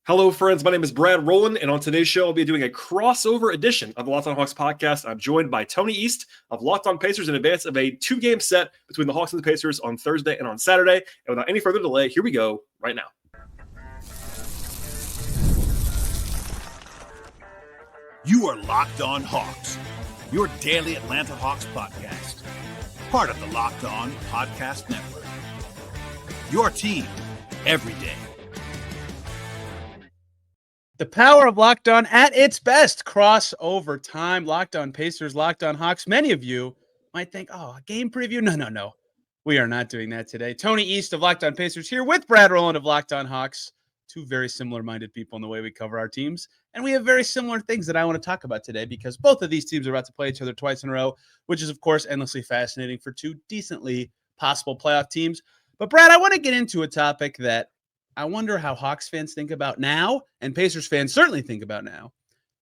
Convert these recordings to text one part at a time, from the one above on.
Hello, friends. My name is Brad Rowland, and on today's show, I'll be doing a crossover edition of the Locked On Hawks podcast. I'm joined by Tony East of Locked On Pacers in advance of a two-game set between the Hawks and the Pacers on Thursday and on Saturday. And without any further delay, here we go right now. You are Locked On Hawks, your daily Atlanta Hawks podcast, part of the Locked On Podcast Network. Your team every day. The power of Locked On at its best. Crossover time. Locked On Pacers, Locked On Hawks. Many of you might think, a game preview? No. We are not doing that today. Tony East of Locked On Pacers here with Brad Rowland of Locked On Hawks. Two very similar-minded people in the way we cover our teams. And we have very similar things that I want to talk about today because both of these teams are about to play each other twice in a row, which is, of course, endlessly fascinating for two decently possible playoff teams. But, Brad, I want to get into a topic that I wonder how Hawks fans think about now, and Pacers fans certainly think about now.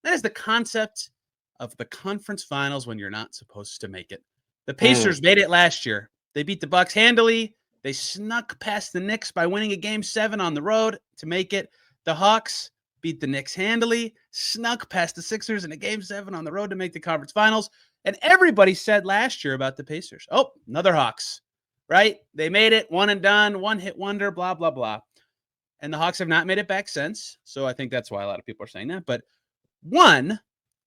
That is the concept of the conference finals when you're not supposed to make it. The Pacers made it last year. They beat the Bucks handily. They snuck past the Knicks by winning a Game 7 on the road to make it. The Hawks beat the Knicks handily, snuck past the Sixers in a Game 7 on the road to make the conference finals. And everybody said last year about the Pacers, another Hawks, right? They made it, one and done, one-hit wonder, blah, blah, blah. And the Hawks have not made it back since. So I think that's why a lot of people are saying that. But one,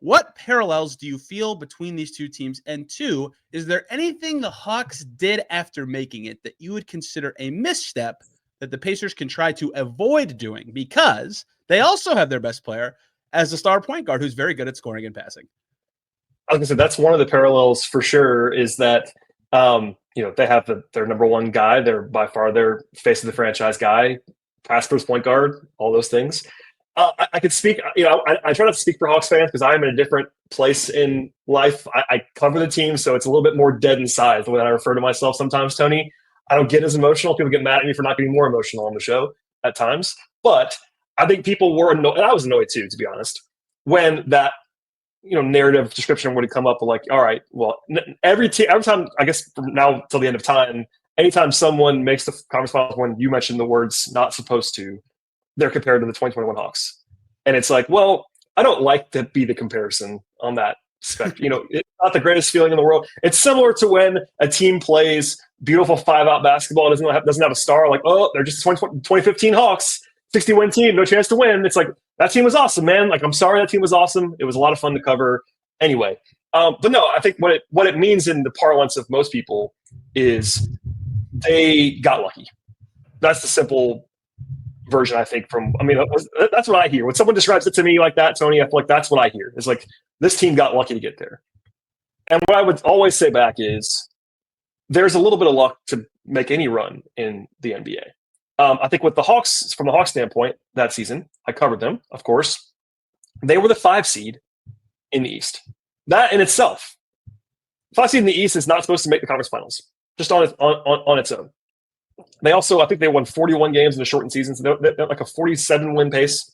what parallels do you feel between these two teams? And two, is there anything the Hawks did after making it that you would consider a misstep that the Pacers can try to avoid doing? Because they also have their best player as a star point guard who's very good at scoring and passing. I was going to say, that's one of the parallels for sure is that, they have their number one guy. They're by far their face of the franchise guy. Past first point guard, all those things. I could speak, I try not to speak for Hawks fans because I'm in a different place in life. I cover the team, so it's a little bit more dead inside the way that I refer to myself sometimes, Tony. I don't get as emotional. People get mad at me for not being more emotional on the show at times. But I think people were annoyed, and I was annoyed too, to be honest, when that narrative description would come up of like, all right, well, every time, I guess from now till the end of time, anytime someone makes the conference finals when you mention the words not supposed to, they're compared to the 2021 Hawks. And it's like, well, I don't like to be the comparison on that spectrum. It's not the greatest feeling in the world. It's similar to when a team plays beautiful 5-out basketball and doesn't have a star, like, they're just 2015 Hawks, 60-win team, no chance to win. It's like, that team was awesome, man. Like, I'm sorry that team was awesome. It was a lot of fun to cover. Anyway, but no, I think what it means in the parlance of most people is they got lucky. That's the simple version, I think, that's what I hear. When someone describes it to me like that, Tony, I feel like that's what I hear. It's like, this team got lucky to get there. And what I would always say back is there's a little bit of luck to make any run in the NBA. I think with the Hawks, from the Hawks standpoint, that season, I covered them, of course. They were the 5 seed in the East. That in itself, 5 seed in the East is not supposed to make the conference finals. Just on its own. They also, I think they won 41 games in a shortened season. So they're like a 47-win pace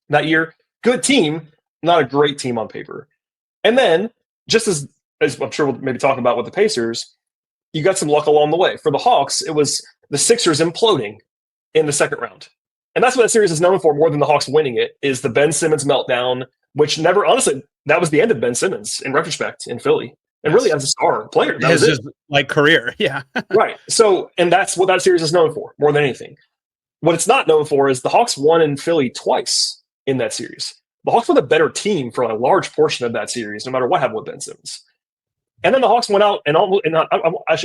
that year. Good team, not a great team on paper. And then, just as I'm sure we'll maybe talk about with the Pacers, you got some luck along the way. For the Hawks, it was the Sixers imploding in the second round. And that's what that series is known for more than the Hawks winning it, is the Ben Simmons meltdown, which never, honestly, that was the end of Ben Simmons in retrospect in Philly. And really, as a star player, that was his career. Yeah. Right. So, and that's what that series is known for more than anything. What it's not known for is the Hawks won in Philly twice in that series. The Hawks were the better team for a large portion of that series, no matter what happened with Ben Simmons. And then the Hawks went out and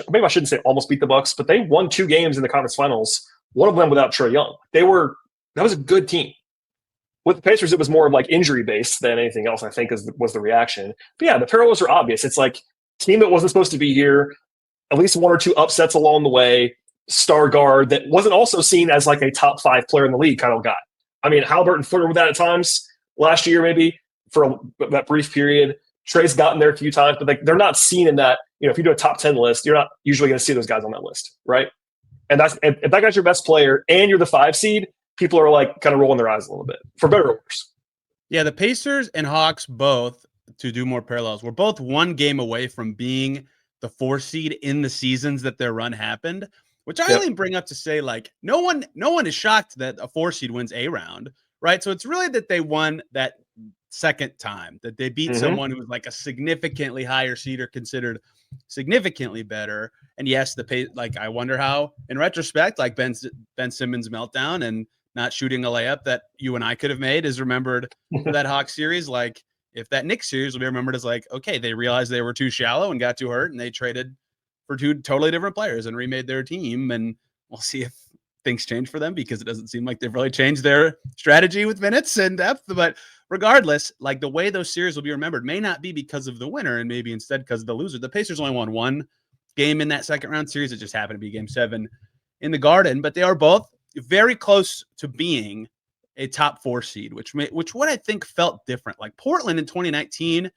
maybe I shouldn't say almost beat the Bucks, but they won 2 games in the conference finals. One of them without Trae Young. That was a good team. With the Pacers, it was more of like injury based than anything else, I think, was the reaction. But yeah, the parallels are obvious. It's like team that wasn't supposed to be here, at least 1 or 2 upsets along the way, star guard that wasn't also seen as like a top 5 player in the league kind of guy. I mean, Halliburton flirted with that at times last year, maybe for that brief period. Trae's gotten there a few times, but they're not seen in that. If you do a top 10 list, you're not usually going to see those guys on that list, right? And if that guy's your best player and you're the 5 seed, people are like kind of rolling their eyes a little bit, for better or worse. Yeah, the Pacers and Hawks both, to do more parallels, we're both 1 game away from being the 4 seed in the seasons that their run happened, which I only bring up to say, like, no one is shocked that a 4 seed wins a round, right? So it's really that they won that second time, that they beat someone who was like a significantly higher seed or considered significantly better. And yes, I wonder how, in retrospect, like Ben Simmons' meltdown and not shooting a layup that you and I could have made is remembered for that Hawks series. Like, if that Knicks series will be remembered as like, okay, they realized they were too shallow and got too hurt, and they traded for 2 totally different players and remade their team. And we'll see if things change for them, because it doesn't seem like they've really changed their strategy with minutes and depth. But regardless, like, the way those series will be remembered may not be because of the winner, and maybe instead because of the loser. The Pacers only won 1 game in that second round series. It just happened to be Game 7 in the Garden, but they are both very close to being a top 4 seed, which what I think felt different. Like Portland in 2019,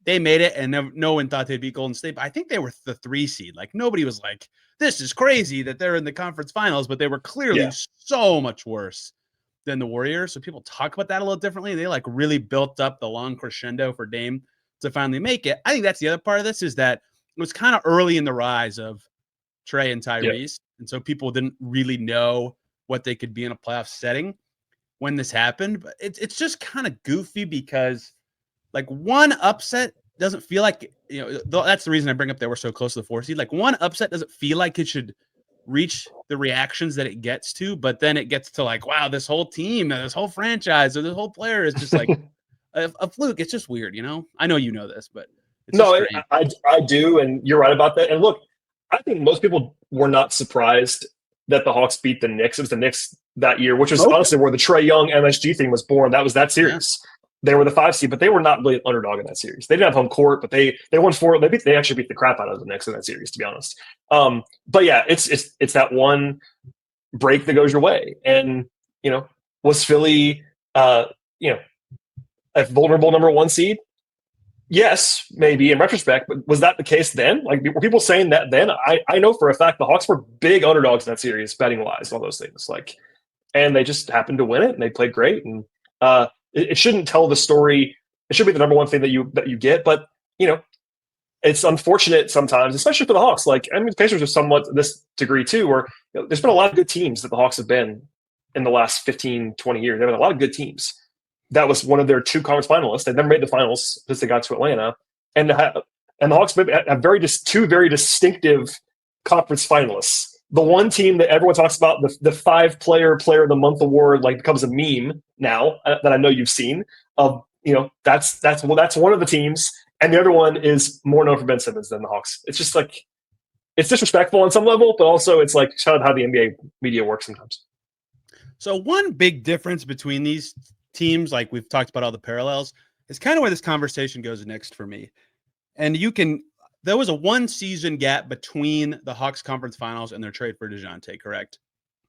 they made it, and no one thought they'd beat Golden State. But I think they were the 3 seed. Like, nobody was like, this is crazy that they're in the conference finals, but they were clearly so much worse than the Warriors. So people talk about that a little differently. They like really built up the long crescendo for Dame to finally make it. I think that's the other part of this, is that it was kind of early in the rise of Trey and Tyrese. And so people didn't really know what they could be in a playoff setting when this happened. But it's just kind of goofy, because like one upset doesn't feel like, that's the reason I bring up they were so close to the 4 seed. Like, one upset doesn't feel like it should reach the reactions that it gets to, but then it gets to like, wow, this whole team, this whole franchise, or this whole player is just like a fluke. It's just weird, I know you know this, but it's I do, and you're right about that. And look, I think most people were not surprised that the Hawks beat the Knicks. It was the Knicks that year, which was honestly where the Trae Young MSG thing was born. That was that series. They were the 5 seed, but they were not really an underdog in that series. They didn't have home court, but they won 4. They actually beat the crap out of the Knicks in that series, to be honest. But yeah, it's that one break that goes your way. And was Philly a vulnerable number 1 seed? Yes, maybe in retrospect, but was that the case then? Like, were people saying that then? I know for a fact the Hawks were big underdogs in that series, betting wise, all those things. Like, and they just happened to win it, and they played great. And it shouldn't tell the story. It should be the number 1 thing that you get, but it's unfortunate sometimes, especially for the Hawks. Like, I mean, the Pacers are somewhat to this degree too, where there's been a lot of good teams that the Hawks have been in the last 15, 20 years. They've been a lot of good teams. That was one of their 2 conference finalists. They've never made the finals since they got to Atlanta, and the Hawks have 2 very distinctive conference finalists. The one team that everyone talks about, the 5-player player of the month award, like, becomes a meme now that I know you've seen. That's one of the teams, and the other one is more known for Ben Simmons than the Hawks. It's just like, it's disrespectful on some level, but also it's like, shout out how the NBA media works sometimes. So one big difference between these teams, like we've talked about all the parallels, is kind of where this conversation goes next for me. And there was a 1-season gap between the Hawks conference finals and their trade for DeJounte, correct?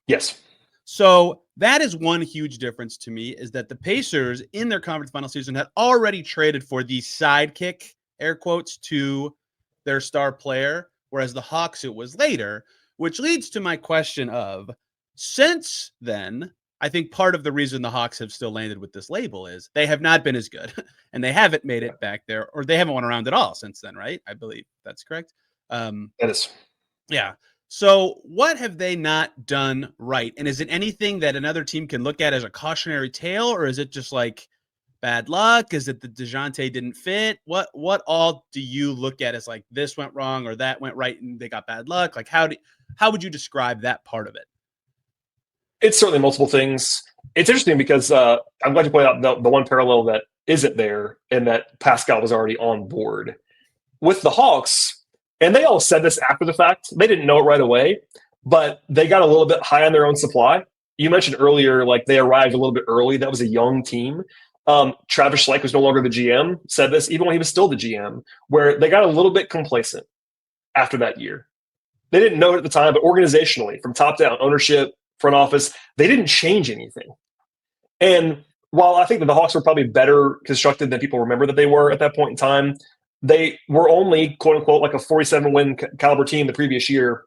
Yes. So that is one huge difference to me, is that the Pacers in their conference final season had already traded for the sidekick, air quotes, to their star player, whereas the Hawks, it was later, which leads to my question of, since then, I think part of the reason the Hawks have still landed with this label is they have not been as good, and they haven't made it back there, or they haven't won around at all since then, right? I believe that's correct. That is. Yeah. So what have they not done right? And is it anything that another team can look at as a cautionary tale, or is it just like bad luck? Is it the DeJounte didn't fit? What all do you look at as like, this went wrong or that went right and they got bad luck? Like, how would you describe that part of it? It's certainly multiple things. It's interesting because I'm glad you pointed out the one parallel that isn't there, and that Pascal was already on board. With the Hawks, and they all said this after the fact, they didn't know it right away, but they got a little bit high on their own supply. You mentioned earlier, like, they arrived a little bit early. That was a young team. Travis Schleich was no longer the GM, said this even when he was still the GM, where they got a little bit complacent after that year. They didn't know it at the time, but organizationally, from top down, ownership, front office, they didn't change anything. And while I think that the Hawks were probably better constructed than people remember that they were at that point in time, they were only, quote unquote, like a 47-win caliber team the previous year,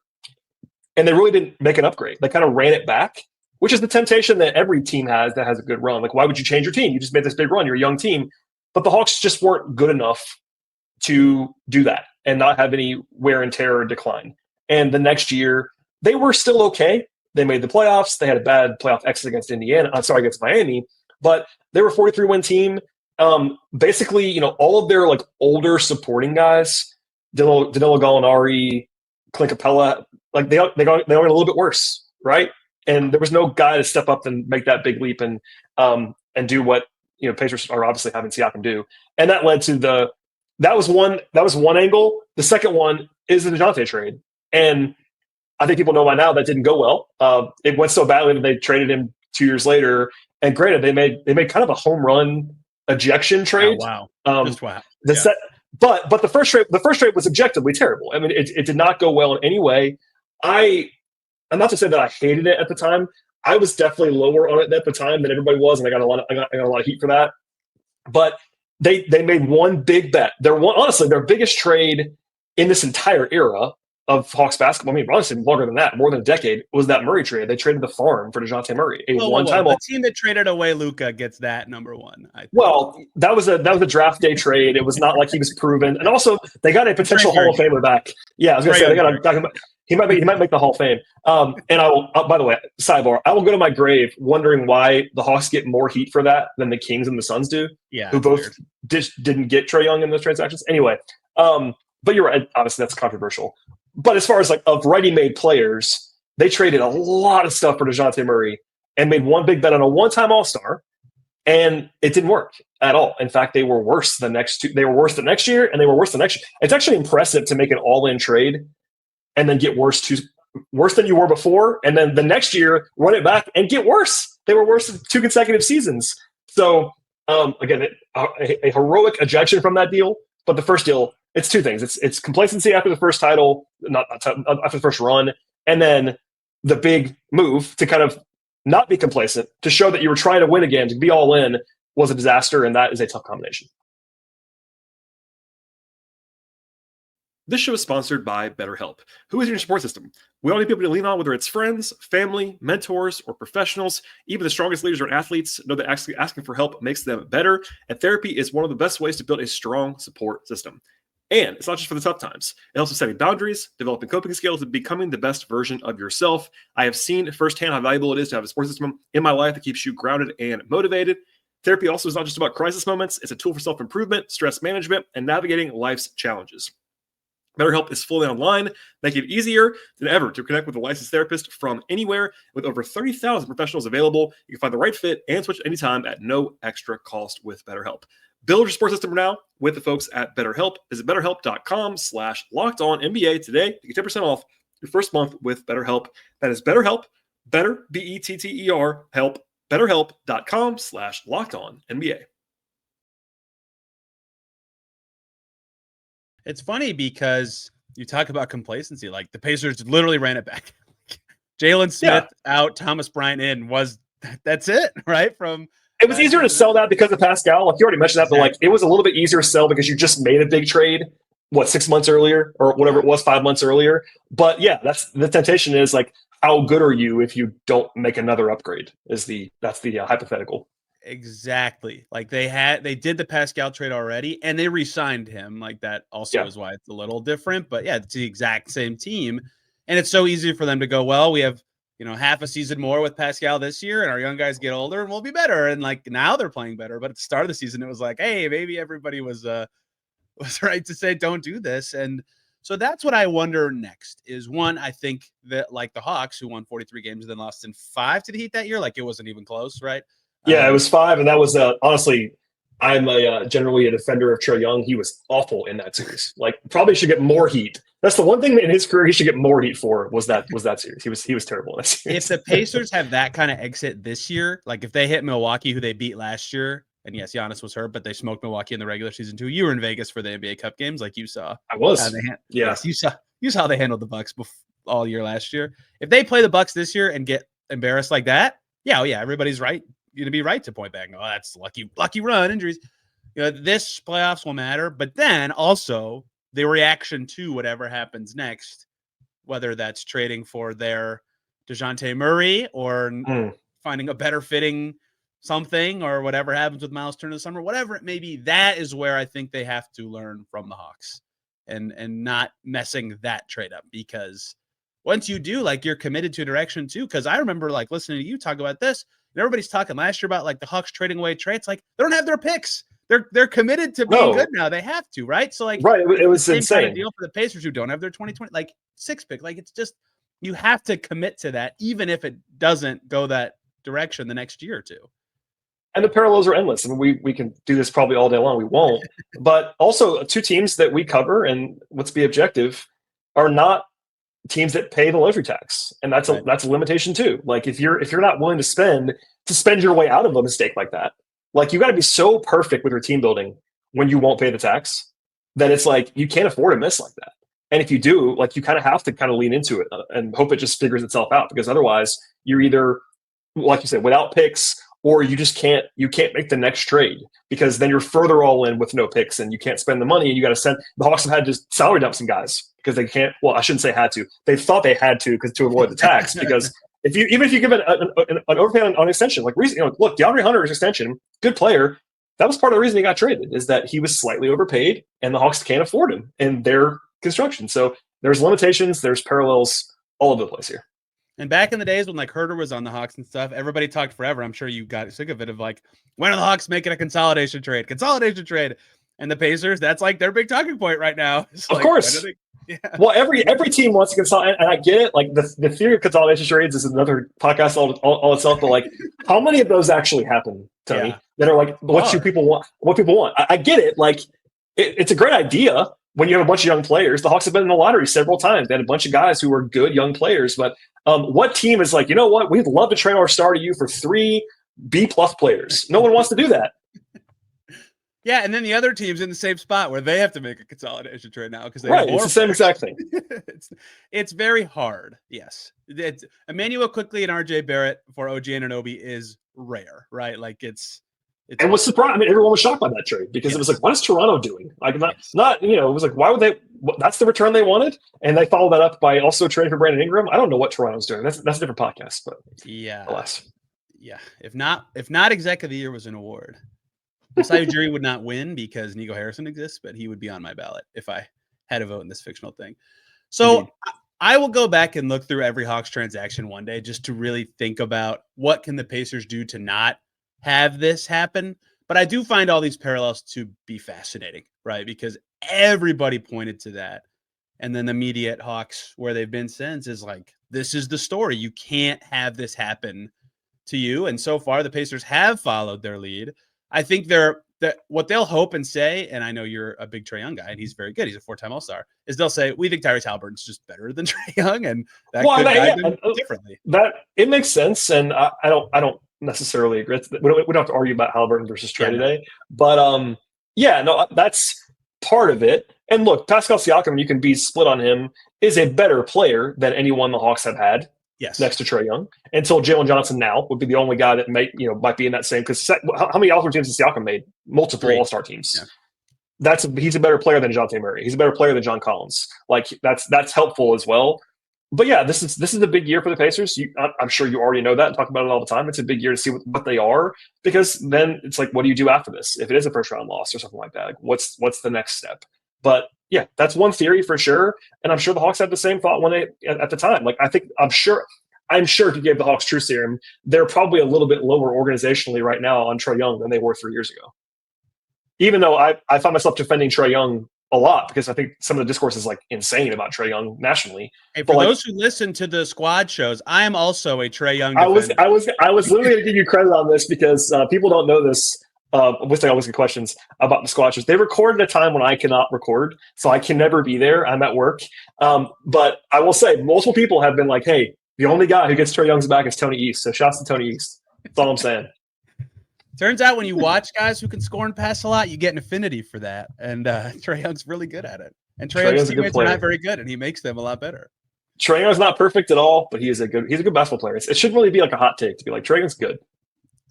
and they really didn't make an upgrade. They kind of ran it back, which is the temptation that every team has that has a good run. Like, why would you change your team? You just made this big run. You're a young team. But the Hawks just weren't good enough to do that and not have any wear and tear or decline. And the next year, they were still okay. They made the playoffs. They had a bad playoff exit against against Miami, but they were a 43-win team. Basically, all of their like older supporting guys, Danilo Gallinari, Clint Capella, like they got a little bit worse, right? And there was no guy to step up and make that big leap and do what Pacers are obviously having Siakam do, and that led to that was one angle. The second one is the DeJounte trade, and I think people know by now that didn't go well. It went so badly that they traded him 2 years later. And granted, they made kind of a home run ejection trade. Oh, wow, just wow. But the first trade was objectively terrible. I mean, it did not go well in any way. I'm not to say that I hated it at the time. I was definitely lower on it at the time than everybody was, and I got a lot of heat for that. But they made one big bet. Honestly, their biggest trade in this entire era of Hawks basketball, I mean, honestly, longer than that, more than a decade, was that Murray trade. They traded the farm for DeJounte Murray. The team that traded away Luka gets that number one. I think. Well, that was a draft day trade. It was not like he was proven, and also they got a potential Hall of Famer back. Yeah, I was going to say they got he might make the Hall of Fame. And I will. By the way, sidebar: I will go to my grave wondering why the Hawks get more heat for that than the Kings and the Suns do. Yeah, who both didn't get Trae Young in those transactions. Anyway, but you're right. Obviously, that's controversial. But as far as like of ready-made players, they traded a lot of stuff for DeJounte Murray and made one big bet on a one-time All-Star, and it didn't work at all. In fact, they were worse the next two. They were worse the next year, and they were worse the next year. It's actually impressive to make an all-in trade and then get worse than you were before, and then the next year run it back and get worse. They were worse in 2 consecutive seasons. So again, a heroic ejection from that deal. But the first deal, it's two things. It's complacency after the first title, after the first run, and then the big move to kind of not be complacent, to show that you were trying to win again, to be all in, was a disaster, and that is a tough combination. This show is sponsored by BetterHelp. Who is your support system? We all need people to lean on, whether it's friends, family, mentors, or professionals. Even the strongest leaders or athletes know that asking for help makes them better, and therapy is one of the best ways to build a strong support system. And it's not just for the tough times. It helps with setting boundaries, developing coping skills, and becoming the best version of yourself. I have seen firsthand how valuable it is to have a support system in my life that keeps you grounded and motivated. Therapy also is not just about crisis moments. It's a tool for self-improvement, stress management, and navigating life's challenges. BetterHelp is fully online, making it easier than ever to connect with a licensed therapist from anywhere. With over 30,000 professionals available, you can find the right fit and switch anytime at no extra cost with BetterHelp. Build your support system now with the folks at BetterHelp. Visit BetterHelp.com/LockedOnNBA today to get 10% off your first month with BetterHelp. That is BetterHelp, better, BETTER, help, BetterHelp.com/LockedOnNBA. It's funny because you talk about complacency. Like the Pacers literally ran it back. Jalen Smith out, Thomas Bryant in. That's it, right? It was easier to sell that because of Pascal. Like you already mentioned that, but like it was a little bit easier to sell because you just made a big trade, 6 months earlier or whatever it was, 5 months earlier. But yeah, that's the temptation is like, how good are you if you don't make another upgrade? That's the hypothetical. Exactly. Like they did the Pascal trade already and they re-signed him. Like that also is why it's a little different. But yeah, it's the exact same team. And it's so easy for them to go, well, we have, half a season more with Pascal this year and our young guys get older and we'll be better. And like now they're playing better. But at the start of the season, it was like, hey, maybe everybody was right to say don't do this. And so that's what I wonder next is one, I think that like the Hawks who won 43 games and then lost in 5 to the Heat that year, like it wasn't even close, right? Yeah, it was 5, and that was honestly, I'm generally a defender of Trae Young. He was awful in that series. Like, probably should get more heat. That's the one thing in his career he should get more heat for was that series. He was terrible in that series. If the Pacers have that kind of exit this year, like if they hit Milwaukee, who they beat last year, and yes, Giannis was hurt, but they smoked Milwaukee in the regular season too. You were in Vegas for the NBA Cup games, like you saw. I was. Yes, you saw how they handled the Bucks all year last year. If they play the Bucks this year and get embarrassed like that, everybody's right. Going to be right to point back. Oh, that's lucky run injuries. This playoffs will matter, but then also the reaction to whatever happens next, whether that's trading for their DeJounte Murray or finding a better fitting something or whatever happens with Miles Turner this summer, whatever it may be, that is where I think they have to learn from the Hawks and not messing that trade up because once you do, like, you're committed to a direction too. Cause I remember like listening to you talk about this, and everybody's talking last year about like the Hawks trading away traits. Like, they don't have their picks. They're committed to being good now. They have to, right? So like, right, it was the same insane. kind of deal for the Pacers who don't have their 2020 like 6 pick. Like, it's just, you have to commit to that, even if it doesn't go that direction the next year or two. And the parallels are endless. I mean, we can do this probably all day long. We won't. But also, two teams that we cover, and let's be objective, are not teams that pay the luxury tax, and that's a limitation too. Like, if you're not willing to spend your way out of a mistake like that, like, you got to be so perfect with your team building when you won't pay the tax that it's like you can't afford to miss like that. And if you do, like, you kind of have to kind of lean into it and hope it just figures itself out, because otherwise you're either, like you said, without picks, or you just can't make the next trade, because then you're further all in with no picks and you can't spend the money, and you got to send. The Hawks have had to salary dump some guys because they can't. Well, I shouldn't say had to. They thought they had to to avoid the tax, because even if you give an overpay on extension, like, look, DeAndre Hunter's extension, good player. That was part of the reason he got traded, is that he was slightly overpaid and the Hawks can't afford him in their construction. So there's limitations, there's parallels all over the place here. And back in the days when like Herter was on the Hawks and stuff, everybody talked forever. I'm sure you got sick of it, of like, when are the Hawks making a consolidation trade? And the Pacers, that's like their big talking point right now. It's of like, course. Well, every team wants to consolidate, and I get it. Like, the theory of consolidation trades is another podcast all itself. But like, how many of those actually happen, Tony? That are like what people want? What people want? I get it. Like, it's a great idea when you have a bunch of young players. The Hawks have been in the lottery several times. They had a bunch of guys who were good young players. But what team is like, you know what? We'd love to trade our star to you for 3 B+ players. No one wants to do that. Yeah, and then the other team's in the same spot where they have to make a consolidation trade now because they it's the same exact thing. It's very hard. Yes, it's Emmanuel Quickly and RJ Barrett for OG Anunoby is rare, right? Like, it's and what's surprising? I mean, everyone was shocked by that trade, because it was like, what is Toronto doing? Like, not it was like, why would they? That's the return they wanted, and they followed that up by also trading for Brandon Ingram. I don't know what Toronto's doing. That's a different podcast, but alas. Yeah. If not Exec of the Year was an award, Masai Ujiri would not win because Nico Harrison exists, but he would be on my ballot if I had a vote in this fictional thing. So indeed. I will go back and look through every Hawks transaction one day just to really think about what can the Pacers do to not have this happen. But I do find all these parallels to be fascinating, right? Because everybody pointed to that. And then the media at Hawks, where they've been since, is like, this is the story. You can't have this happen to you. And so far, the Pacers have followed their lead. I think what they'll hope and say, and I know you're a big Trae Young guy, and he's very good. He's a 4-time All-Star. Is they'll say, we think Tyrese Halliburton's just better than Trae Young, and that could guide them differently. That it makes sense, and I don't necessarily agree. We don't have to argue about Halliburton versus Trae today, but that's part of it. And look, Pascal Siakam, you can be split on him, is a better player than anyone the Hawks have had. Yes. Next to Trae Young, until Jalen Johnson now would be the only guy that might be in that same, because how many All-Star teams has Siakam made? Multiple All-Star teams. Yeah. He's a better player than DeJounte Murray. He's a better player than John Collins. Like, that's helpful as well. But yeah, this is a big year for the Pacers. I'm sure you already know that and talk about it all the time. It's a big year to see what they are, because then it's like, what do you do after this? If it is a first round loss or something like that, like, what's the next step? But yeah, that's one theory for sure. And I'm sure the Hawks had the same thought at the time. Like, I'm sure if you gave the Hawks truth serum, they're probably a little bit lower organizationally right now on Trae Young than they were 3 years ago. Even though I find myself defending Trae Young a lot, because I think some of the discourse is like insane about Trae Young nationally. Hey, for those who listen to the squad shows, I am also a Trae Young defender. I was literally going to give you credit on this, because people don't know this. I always get questions about the squad shows. They record at a time when I cannot record, so I can never be there. I'm at work. But I will say, multiple people have been like, hey, the only guy who gets Trae Young's back is Tony East. So shouts to Tony East. That's all I'm saying. Turns out when you watch guys who can score and pass a lot, you get an affinity for that. And Trae Young's really good at it. And Trae Young's teammates are not very good, and he makes them a lot better. Trae Young's not perfect at all, but he's a good basketball player. It shouldn't really be like a hot take to be like, Trae Young's good.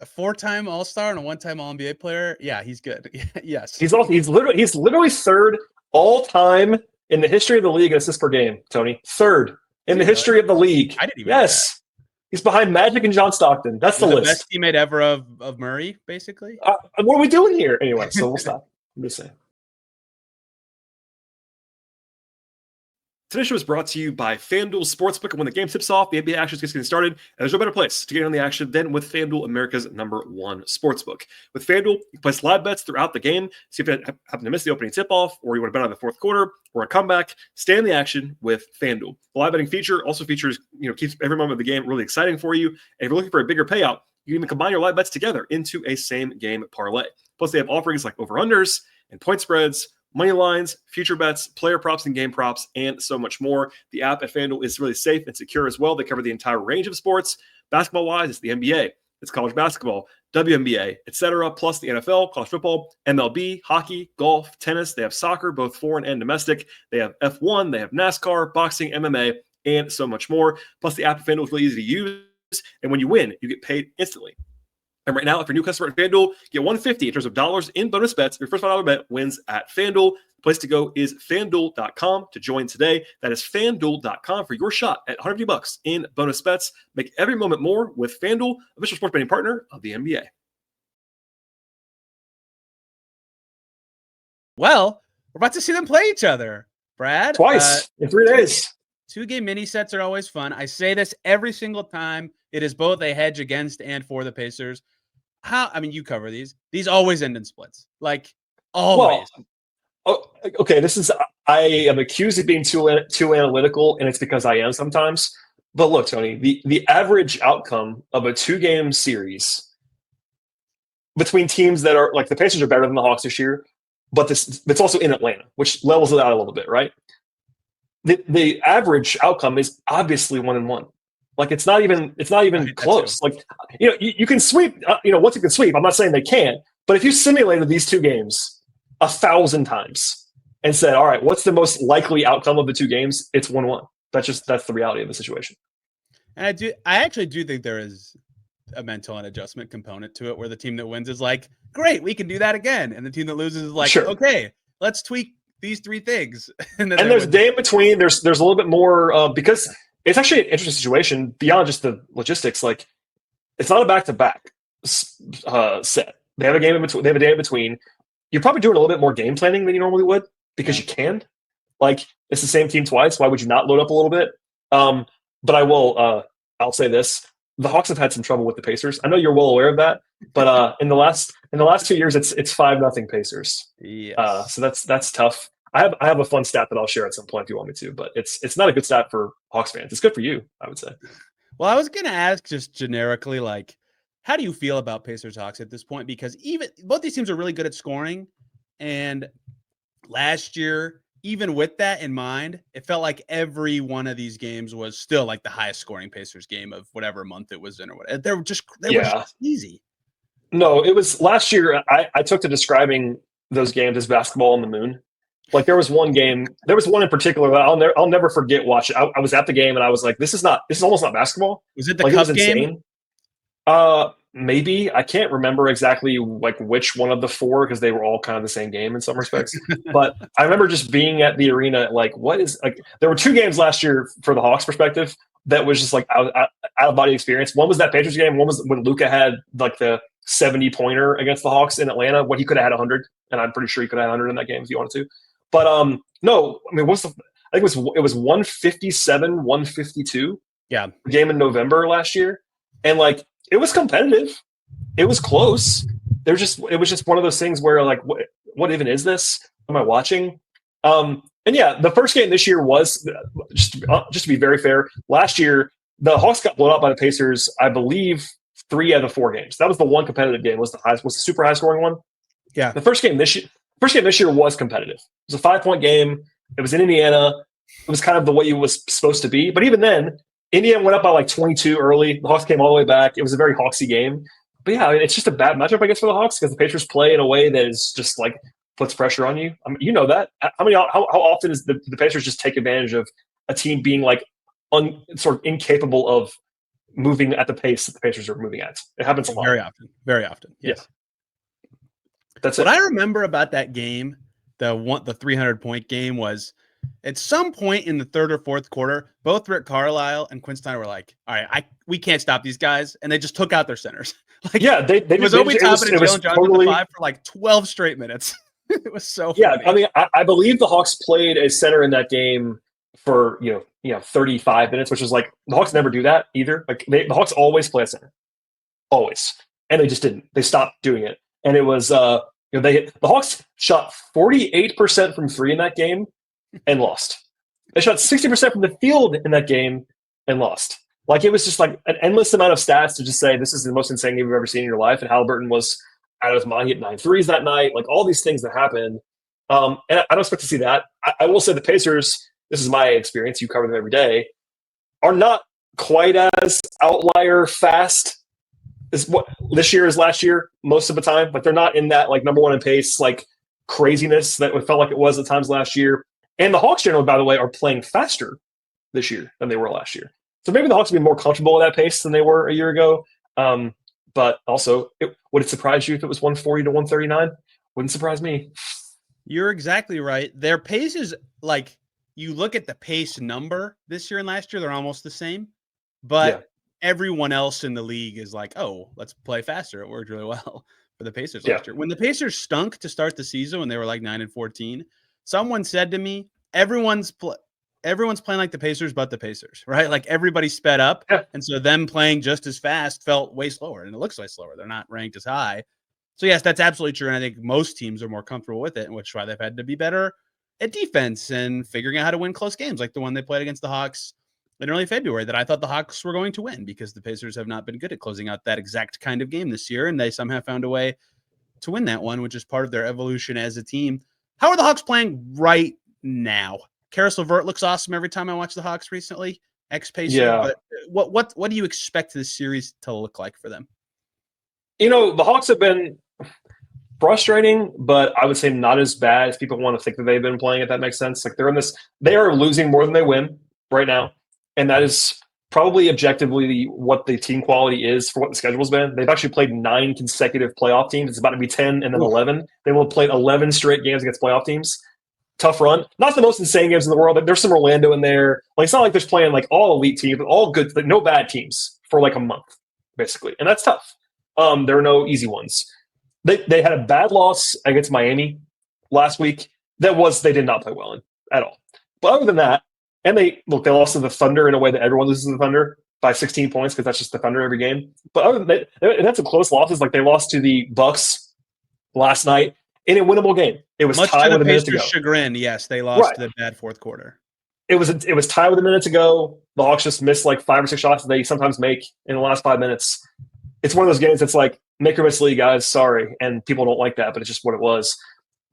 A 4-time All-Star and a 1-time All-NBA player. Yeah, he's good. Yes. He's literally third all-time in the history of the league in assists per game, Tony. Third in the history of the league. I didn't even know that. He's behind Magic and John Stockton. That's the list. Best teammate ever of Murray, basically. What are we doing here? Anyway, so we'll stop. I'm just saying. Today's show is brought to you by FanDuel Sportsbook. And when the game tips off, the NBA action is just getting started. And there's no better place to get on the action than with FanDuel, America's #1 sportsbook. With FanDuel, you can place live bets throughout the game. So if you happen to miss the opening tip-off, or you want to bet on the fourth quarter, or a comeback, stay in the action with FanDuel. The live betting feature also features, keeps every moment of the game really exciting for you. And if you're looking for a bigger payout, you can even combine your live bets together into a same-game parlay. Plus, they have offerings like over-unders and point spreads, money lines, future bets, player props and game props, and so much more. The app at FanDuel is really safe and secure as well. They cover the entire range of sports. Basketball-wise, it's the NBA, it's college basketball, WNBA, etc., plus the NFL, college football, MLB, hockey, golf, tennis. They have soccer, both foreign and domestic. They have F1, they have NASCAR, boxing, MMA, and so much more. Plus, the app at FanDuel is really easy to use, and when you win, you get paid instantly. And right now, if you're a new customer at FanDuel, get $150 in terms of dollars in bonus bets. Your first $5 bet wins at FanDuel. The place to go is FanDuel.com to join today. That is FanDuel.com for your shot at $150 in bonus bets. Make every moment more with FanDuel, official sports betting partner of the NBA. Well, we're about to see them play each other, Brad. Twice in 3 days. 2-game mini sets are always fun. I say this every single time. It is both a hedge against and for the Pacers. You cover these. These always end in splits. Like, always. Okay, I am accused of being too analytical, and it's because I am sometimes. But look, Tony, the average outcome of a 2-game series between teams that are, like, the Pacers are better than the Hawks this year, but it's also in Atlanta, which levels it out a little bit, right? The average outcome is obviously 1-1. Like, it's not even close. Like, you can sweep. Once you can sweep, I'm not saying they can't, but if you simulated these 2 games 1,000 times and said, all right, what's the most likely outcome of the 2 games? It's 1-1. That's the reality of the situation. And I actually do think there is a mental and adjustment component to it, where the team that wins is like, great, we can do that again, and the team that loses is like, sure, okay, let's tweak these 3 things. and there's a day in between. There's a little bit more because it's actually an interesting situation beyond just the logistics. Like, it's not a back-to-back set. They have a game in between. They have a day in between. You're probably doing a little bit more game planning than you normally would because you can. Like, it's the same team twice. Why would you not load up a little bit? But I will. I'll say this: the Hawks have had some trouble with the Pacers. I know you're well aware of that. But in the last 2 years, it's 5-0 Pacers. Yes. So that's tough. I have a fun stat that I'll share at some point if you want me to, but it's not a good stat for Hawks fans. It's good for you, I would say. Well, I was going to ask just generically, like, how do you feel about Pacers Hawks at this point? Because even both these teams are really good at scoring, and last year, even with that in mind, it felt like every one of these games was still like the highest scoring Pacers game of whatever month it was in or whatever. They were just easy. No, it was last year. I took to describing those games as basketball on the moon. Like, there was one game, there was one in particular that I'll never forget watching. I was at the game and I was like, this is almost not basketball. Was it the Cup game? Maybe. I can't remember exactly like which one of the 4, because they were all kind of the same game in some respects. But I remember just being at the arena, like, there were 2 games last year for the Hawks perspective that was just like out of body experience. One was that Patriots game. One was when Luka had like the 70-pointer against the Hawks in Atlanta, when he could have had 100, and I'm pretty sure he could have had 100 in that game if he wanted to. But no, I mean, I think it was 157-152. Yeah, game in November last year, and like, it was competitive. It was close. It was just one of those things where, like, what even is this? Am I watching? And yeah, the first game this year was just to be very fair. Last year, the Hawks got blown out by the Pacers, I believe, 3 out of 4 games. That was the one competitive game. Was the super high scoring one? Yeah. The first game this year was competitive. It was a 5-point game. It was in Indiana. It was kind of the way it was supposed to be. But even then, Indiana went up by like 22 early. The Hawks came all the way back. It was a very Hawksy game. But yeah, it's just a bad matchup, I guess, for the Hawks, because the Pacers play in a way that is just like puts pressure on you. I mean, you know that. How often is the Pacers just take advantage of a team being like sort of incapable of moving at the pace that the Pacers are moving at? It happens a lot. Very often. Yes. Yeah. That's what I remember about that game, the 300-point game, was at some point in the 3rd or 4th quarter, both Rick Carlisle and Quinn Snyder were like, all right, we can't stop these guys. And they just took out their centers. Like, yeah, it was Obi Toppin and Jalen Johnson with the 5 for like 12 straight minutes. It was so funny. I mean, I believe the Hawks played a center in that game for 35 minutes, which is like the Hawks never do that either. Like the Hawks always play a center, always, and they just didn't. They stopped doing it, and it was the Hawks shot 48% from three in that game and lost. They shot 60% from the field in that game and lost. Like it was just like an endless amount of stats to just say this is the most insane game you've ever seen in your life. And Halliburton was out of his mind. He hit 9 threes that night. Like all these things that happened. And I don't expect to see that. I will say the Pacers, this is my experience, you cover them every day, are not quite as outlier fast as what this year is last year most of the time. Like they're not in that like number one in pace, like craziness that it felt like it was at times last year. And the Hawks generally, by the way, are playing faster this year than they were last year. So maybe the Hawks will be more comfortable at that pace than they were a year ago. But also, would it surprise you if it was 140 to 139? Wouldn't surprise me. You're exactly right. Their pace is like, you look at the pace number this year and last year, they're almost the same. But everyone else in the league is like, oh, let's play faster. It worked really well for the Pacers last year. When the Pacers stunk to start the season, when they were like 9-14, someone said to me, everyone's playing like the Pacers, but the Pacers, right? Like everybody sped up. Yeah. And so them playing just as fast felt way slower. And it looks way slower. They're not ranked as high. So yes, that's absolutely true. And I think most teams are more comfortable with it, which is why they've had to be better at defense and figuring out how to win close games, like the one they played against the Hawks in early February that I thought the Hawks were going to win because the Pacers have not been good at closing out that exact kind of game this year. And they somehow found a way to win that one, which is part of their evolution as a team. How are the Hawks playing right now? Karis LeVert looks awesome every time I watch the Hawks recently. Ex-Pacer. Yeah. But what do you expect this series to look like for them? The Hawks have been frustrating, but I would say not as bad as people want to think that they've been playing, if that makes sense. Like they are losing more than they win right now. And that is probably objectively what the team quality is for what the schedule's been. They've actually played 9 consecutive playoff teams. It's about to be 10 and then 11. They will have played 11 straight games against playoff teams. Tough run. Not the most insane games in the world. Like, there's some Orlando in there. Like it's not like they're playing like all elite teams, but all good, like no bad teams for like a month, basically. And that's tough. There are no easy ones. They had a bad loss against Miami last week. They did not play well in at all. But other than that, and they lost to the Thunder in a way that everyone loses to the Thunder by 16 points because that's just the Thunder every game. But other than that, they had some close losses. Like they lost to the Bucks last night in a winnable game. It was tied with a minute to go. Chagrin, yes, they lost the bad fourth quarter. It was tied with a minute to go. The Hawks just missed like 5 or 6 shots that they sometimes make in the last 5 minutes. It's one of those games that's like make or miss league, guys. Sorry, and people don't like that, but it's just what it was.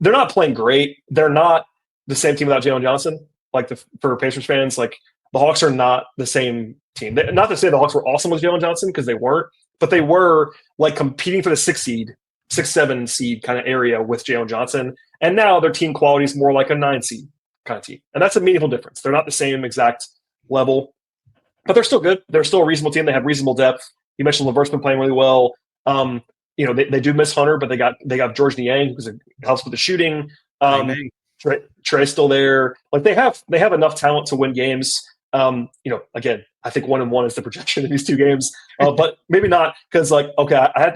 They're not playing great. They're not the same team without Jalen Johnson. Like for Pacers fans, like the Hawks are not the same team. Not to say the Hawks were awesome with Jalen Johnson because they weren't, but they were like competing for the 6-7 seed kind of area with Jalen Johnson. And now their team quality is more like a 9 seed kind of team. And that's a meaningful difference. They're not the same exact level, but they're still good. They're still a reasonable team. They have reasonable depth. You mentioned LeVert's been playing really well. They do miss Hunter, but they got George Niang who helps with the shooting. Trey's still there. Like they have enough talent to win games. Again, I think 1-1 is the projection in these 2 games, but maybe not because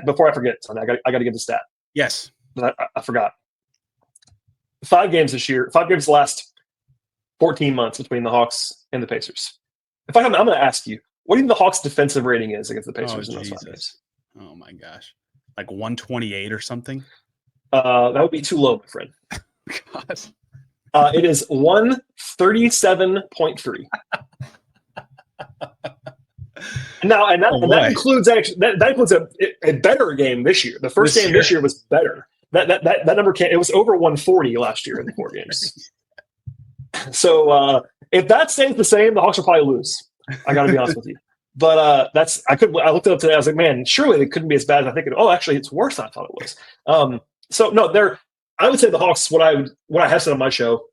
before I forget, I got to give the stat. Yes, but I forgot. 5 games this year. 5 games the last 14 months between the Hawks and the Pacers. I'm going to ask you, what do you think the Hawks' defensive rating is against the Pacers in those 5 games? Oh my gosh, like 128 or something. That would be too low, my friend. God. It is 137.3. That includes that includes a better game this year. The first game this year was better. That number it was over 140 last year in the 4 games. So if that stays the same, the Hawks will probably lose. I got to be honest with you. But I looked it up today. I was like, man, surely it couldn't be as bad as I think. Actually, it's worse than I thought it was. I would say the Hawks, what I have said on my show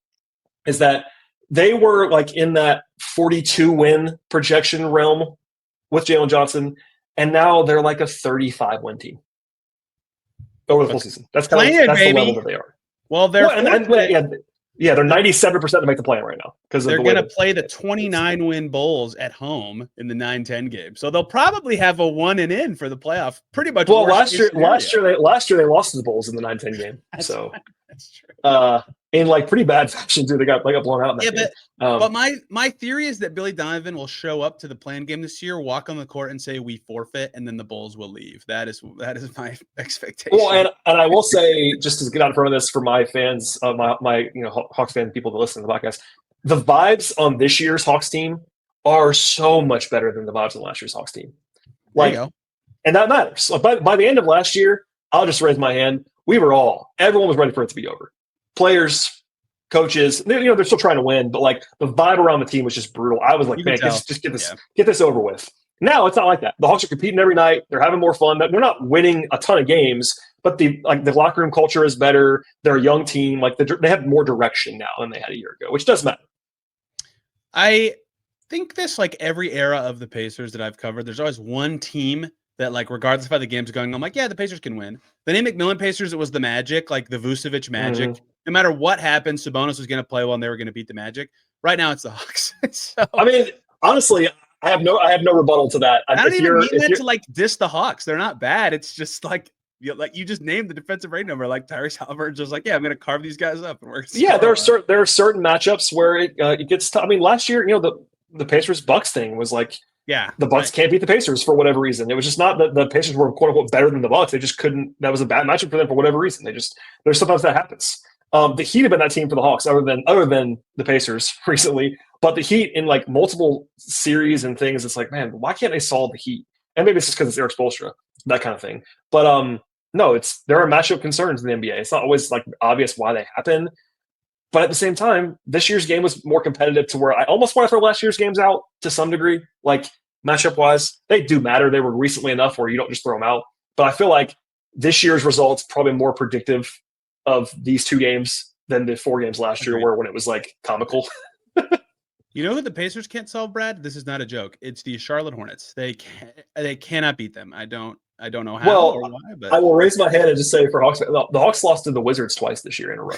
is that they were like in that 42 win projection realm with Jalen Johnson, and now they're like a 35 win team over the whole season. That's the level that they are. Well, they're they're 97% to make the play right now because they're going to play the 29 win Bulls at home in the 9-10 game, so they'll probably have a 1-in for the playoff. Pretty much. Well, last year they lost to the Bulls in the 9-10 game. That's true. in like pretty bad fashion too. They got blown out in that game. But my theory is that Billy Donovan will show up to the play-in game this year, walk on the court, and say we forfeit, and then the Bulls will leave. That is my expectation. Well, and I will say, just to get out in front of this for my fans, my Hawks fan people that listen to the podcast, the vibes on this year's Hawks team are so much better than the vibes on last year's Hawks team. Like, and that matters. Like by the end of last year, I'll just raise my hand. Everyone was ready for it to be over. Players, coaches, they're still trying to win, but like the vibe around the team was just brutal. I was like, man, just get this over with. Now it's not like that. The Hawks are competing every night. They're having more fun. They're not winning a ton of games, but the locker room culture is better. They're a young team. Like they have more direction now than they had a year ago, which does matter. I think this, like every era of the Pacers that I've covered, there's always one team that, like, regardless of how the game's going, I'm like, yeah, the Pacers can win. The Nate McMillan Pacers, it was the Magic, like the Vucevic Magic. Mm-hmm. No matter what happened, Sabonis was going to play well, and they were going to beat the Magic. Right now, it's the Hawks. So, I mean, honestly, I have no rebuttal to that. I don't even mean that to like diss the Hawks. They're not bad. It's just like you just named the defensive rating number. Like Tyrese Halliburton's just like, yeah, I'm going to carve these guys up. And yeah, there are certain matchups where it gets tough. I mean, last year, the Pacers Bucks thing was like, yeah, the Bucks can't beat the Pacers for whatever reason. It was just not that the Pacers were quote unquote better than the Bucks. They just couldn't. That was a bad matchup for them for whatever reason. There's sometimes that happens. The Heat have been that team for the Hawks, other than the Pacers recently. But the Heat in like multiple series and things, it's like, man, why can't they solve the Heat? And maybe it's just because it's Eric Spoelstra, that kind of thing. But no, there are matchup concerns in the NBA. It's not always like obvious why they happen. But at the same time, this year's game was more competitive to where I almost want to throw last year's games out to some degree. Like matchup-wise, they do matter. They were recently enough where you don't just throw them out. But I feel like this year's results probably more predictive of these two games than the 4 games last year, when it was like comical. You know who the Pacers can't solve, Brad? This is not a joke. It's the Charlotte Hornets. They cannot beat them. I don't know how or why. But I will raise my hand and just say for Hawks, the Hawks lost to the Wizards twice this year in a row.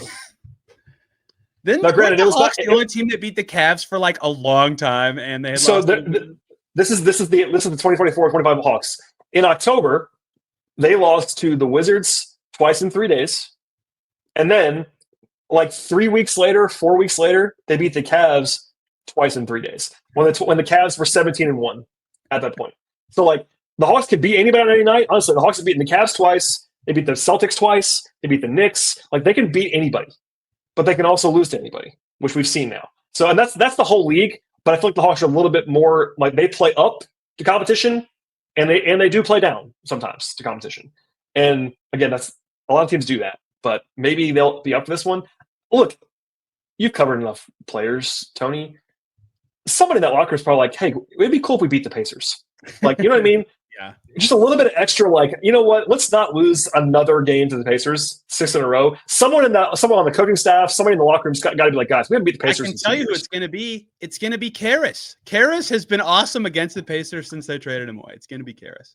Then granted, it was the only team that beat the Cavs for like a long time, and they had this is the 2024-25 Hawks. In October, they lost to the Wizards twice in 3 days, and then like 4 weeks later, they beat the Cavs twice in 3 days. When the Cavs were 17-1 at that point. So like the Hawks could beat anybody on any night. Honestly, the Hawks have beaten the Cavs twice. They beat the Celtics twice. They beat the Knicks. Like they can beat anybody. But they can also lose to anybody, which we've seen now. So, and that's the whole league. But I feel like the Hawks are a little bit more like they play up to competition, and they do play down sometimes to competition. And again, that's a lot of teams do that. But maybe they'll be up for this one. Look, you've covered enough players, Tony. Somebody in that locker is probably like, "Hey, it'd be cool if we beat the Pacers." Like, you know what I mean? Yeah. Just a little bit of extra, like, you know what? Let's not lose another game to the Pacers, 6 in a row. Someone on the coaching staff, somebody in the locker room's got to be like, guys, we haven't beat the Pacers. I can tell you who it's going to be. It's going to be Karras. Karras has been awesome against the Pacers since they traded him away. It's going to be Karras.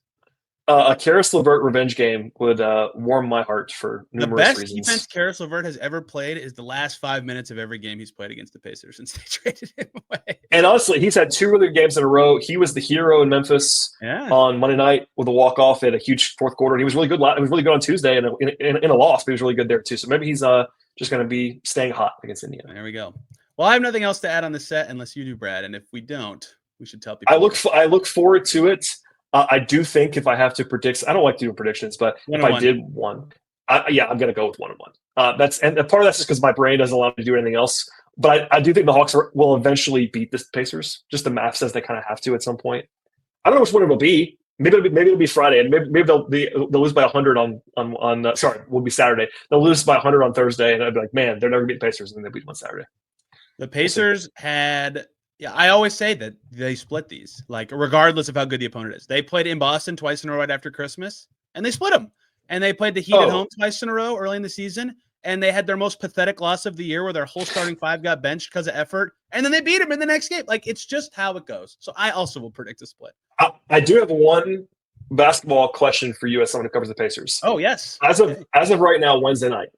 A Karis LeVert revenge game would warm my heart for numerous reasons. The best defense Karis LeVert has ever played is the last 5 minutes of every game he's played against the Pacers since they traded him away. And honestly, he's had 2 really good games in a row. He was the hero in Memphis on Monday night with a walk-off at a huge fourth quarter. And he was really good. He was really good on Tuesday in a loss, but he was really good there too. So maybe he's just going to be staying hot against Indiana. There we go. Well, I have nothing else to add on the set unless you do, Brad. And if we don't, we should tell people. I look forward to it. I do think if I have to predict, I don't like doing predictions, but if I did one, I'm going to go with 1-1. And part of that's just because my brain doesn't allow me to do anything else. But I do think the Hawks will eventually beat the Pacers. Just the math says they kind of have to at some point. I don't know which one it'll be. Maybe it'll be Friday, and maybe they'll lose by 100 will be Saturday. They'll lose by 100 on Thursday, and I'd be like, man, they're never going to beat the Pacers, and then they'll beat them on Saturday. The Pacers had. Yeah, I always say that they split these, like regardless of how good the opponent is. They played in Boston twice in a row right after Christmas, and they split them. And they played the Heat at home twice in a row early in the season, and they had their most pathetic loss of the year where their whole starting 5 got benched because of effort, and then they beat them in the next game. Like, it's just how it goes. So I also will predict a split. I do have one basketball question for you as someone who covers the Pacers. Oh, yes. As of right now, Wednesday night,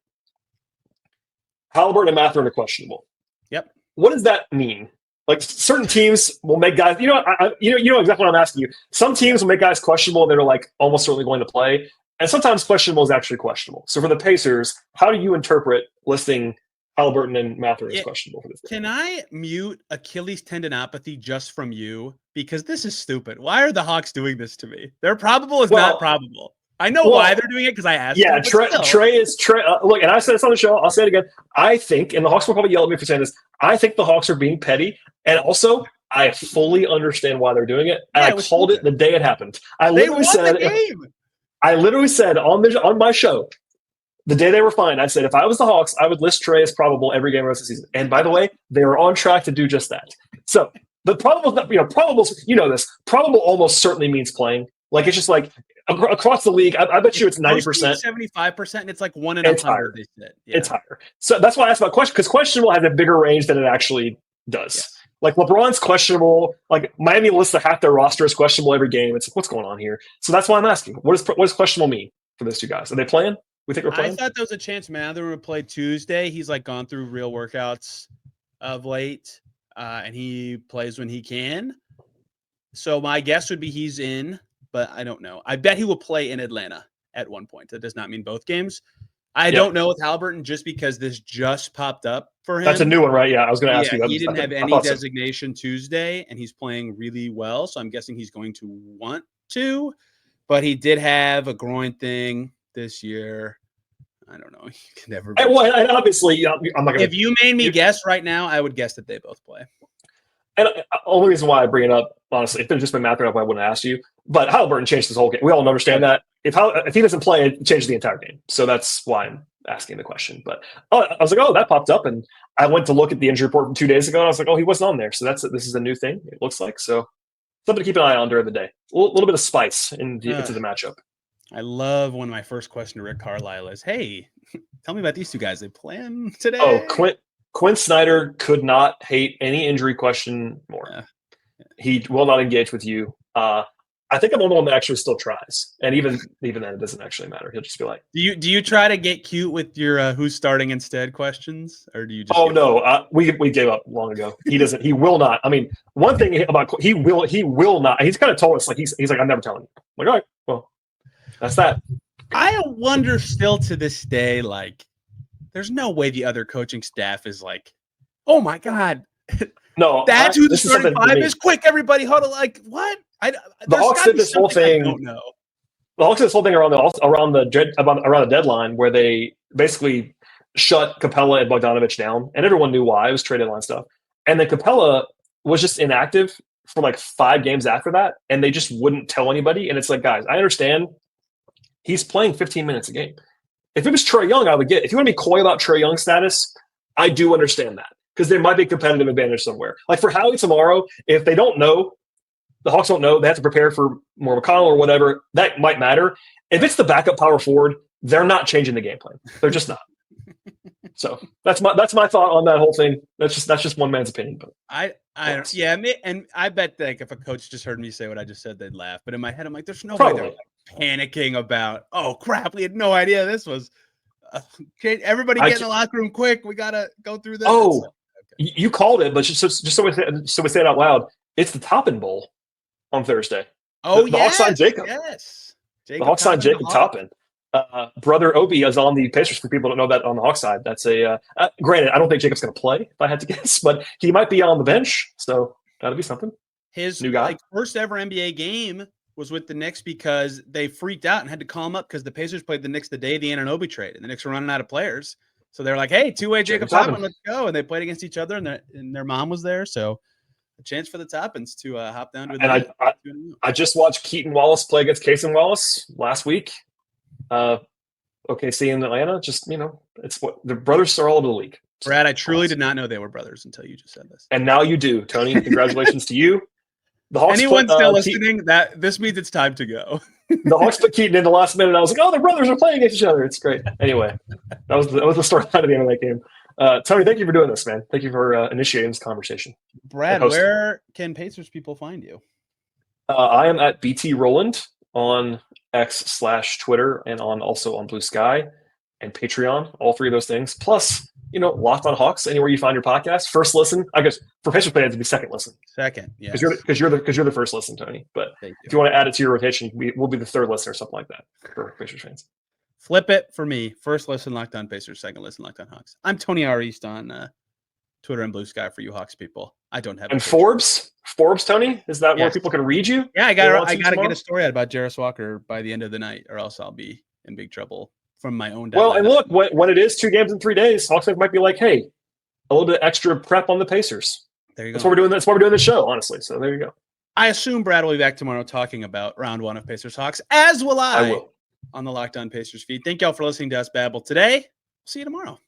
Halliburton and Mathurin are questionable. Yep. What does that mean? Like certain teams will make guys, you know exactly what I'm asking you. Some teams will make guys questionable and they're like almost certainly going to play. And sometimes questionable is actually questionable. So for the Pacers, how do you interpret listing Halliburton and Mathurin is questionable for this. Can I mute Achilles tendinopathy just from you? Because this is stupid. Why are the Hawks doing this to me? Their probable is not probable. I know why they're doing it because I asked. Yeah, them, Trey is Trey. Look, and I said this on the show. I'll say it again. I think, and the Hawks will probably yell at me for saying this. I think the Hawks are being petty, and also I fully understand why they're doing it. And I called it the day it happened. I literally said on my show the day they were fined. I said if I was the Hawks, I would list Trey as probable every game of the rest of the season. And by the way, they are on track to do just that. So the probable, probables, this probable almost certainly means playing. Like it's just like across the league. I bet you it's 90%, 75%, and it's like 1 in 100. They said it's higher. So that's why I asked about question because questionable has a bigger range than it actually does. Yes. Like LeBron's questionable. Like Miami lists half their roster as questionable every game. It's like, what's going on here? So that's why I'm asking. What does questionable mean for those two guys? Are they playing? We think we're playing. I thought there was a chance Mathurin would play Tuesday. He's like gone through real workouts of late, and he plays when he can. So my guess would be he's in. But I don't know. I bet he will play in Atlanta at one point. That does not mean both games. I don't know with Halliburton just because this just popped up for him. That's a new one, right? Yeah, I was going to ask you. He didn't have any designation Tuesday, and he's playing really well. So I'm guessing he's going to want to. But he did have a groin thing this year. I don't know. You can never. And obviously, I'm not going to. If you made me guess right now, I would guess that they both play. And the only reason why I bring it up, honestly, if it had just been Mathurin, I wouldn't have asked you. But Halliburton changed his whole game. We all understand that. If he doesn't play, it changes the entire game. So that's why I'm asking the question. But I was like, that popped up. And I went to look at the injury report from 2 days ago. And I was like, he wasn't on there. So this is a new thing, it looks like. So something to keep an eye on during the day. A little bit of spice into the matchup. I love when my first question to Rick Carlisle is, hey, tell me about these two guys. They playing today? Oh, Quinn Snyder could not hate any injury question more. Yeah. He will not engage with you. I think I'm the only one that actually still tries, and even then, it doesn't actually matter. He'll just be like, "Do you try to get cute with your who's starting instead questions, or do you just?" Oh no, we gave up long ago. He doesn't. He will not. I mean, one thing about he will not. He's kind of told us like he's like I'm never telling you. I'm like, all right, well, that's that. I wonder still to this day, like, there's no way the other coaching staff is like, oh my god. No, that's who the starting five is. Quick, everybody huddle. Like what? The Hawks did this whole thing. I don't know. The Hawks did this whole thing around the deadline where they basically shut Capella and Bogdanovich down, and everyone knew why. It was trade deadline stuff. And then Capella was just inactive for like 5 games after that, and they just wouldn't tell anybody. And it's like, guys, I understand he's playing 15 minutes a game. If it was Trae Young, I would get. If you want to be coy about Trae Young's status, I do understand that. Because there might be a competitive advantage somewhere. Like for Howie tomorrow, if they don't know, the Hawks don't know, they have to prepare for more McConnell or whatever, that might matter. If it's the backup power forward, they're not changing the game plan. They're just not. So that's my thought on that whole thing. That's just one man's opinion. But and I bet like if a coach just heard me say what I just said, they'd laugh. But in my head, I'm like, there's no way they're panicking about, oh crap, we had no idea this was. Everybody get in the locker room quick. We gotta go through this. Oh. You called it, but just so we say it out loud, it's the Toppin Bowl on Thursday. Oh, the Hawks signed Jacob. Yes, the Hawks signed Jacob Toppin. Brother Obi is on the Pacers. For people who don't know that on the Hawks side, that's granted. I don't think Jacob's going to play, if I had to guess, but he might be on the bench. So that'll be something. His new guy, first ever NBA game was with the Knicks because they freaked out and had to call him up because the Pacers played the Knicks the day of the Anunoby trade, and the Knicks were running out of players. So they're like, hey, two-way Jacob Toppin, let's go. And they played against each other, and their mom was there. So a chance for the Toppins to hop down to the And I just watched Keaton Wallace play against Cason Wallace last week. OKC in Atlanta. Just, it's what the brothers are all over the league. Brad, I truly did not know they were brothers until you just said this. And now you do, Tony. Congratulations to you. The Hawks Anyone still listening, that this means it's time to go. The Hawks put Keaton in the last minute. I was like, oh, their brothers are playing against each other. It's great. Anyway, that was the storyline at the end of that game. Tony, thank you for doing this, man. Thank you for initiating this conversation. Brad, where can Pacers people find you? I am at BT Rowland on X/Twitter and also on Blue Sky and Patreon. All 3 of those things. Plus, Locked on Hawks, anywhere you find your podcast. First listen, I guess for Pacers fans, it'd be second listen. Second, yeah. Because you're the first listen, Tony. But if you want to add it to your rotation, we'll be the third listener or something like that for Pacers fans. Flip it for me. First listen, Locked On Pacers. Second listen, Locked On Hawks. I'm Tony R. East on Twitter and Blue Sky for you Hawks people. I don't have. And Forbes, Tony, is that where people can read you? Yeah, I got to get a story out about Jarris Walker by the end of the night, or else I'll be in big trouble from my own. Well, and look, when it is 2 games in 3 days, Hawks fans might be like, "Hey, a little bit extra prep on the Pacers." There you go. That's what we're doing. That's why we're doing the show, honestly. So there you go. I assume Brad will be back tomorrow talking about round 1 of Pacers Hawks, as will I will. On the Locked On Pacers feed. Thank y'all for listening to us babble today. See you tomorrow.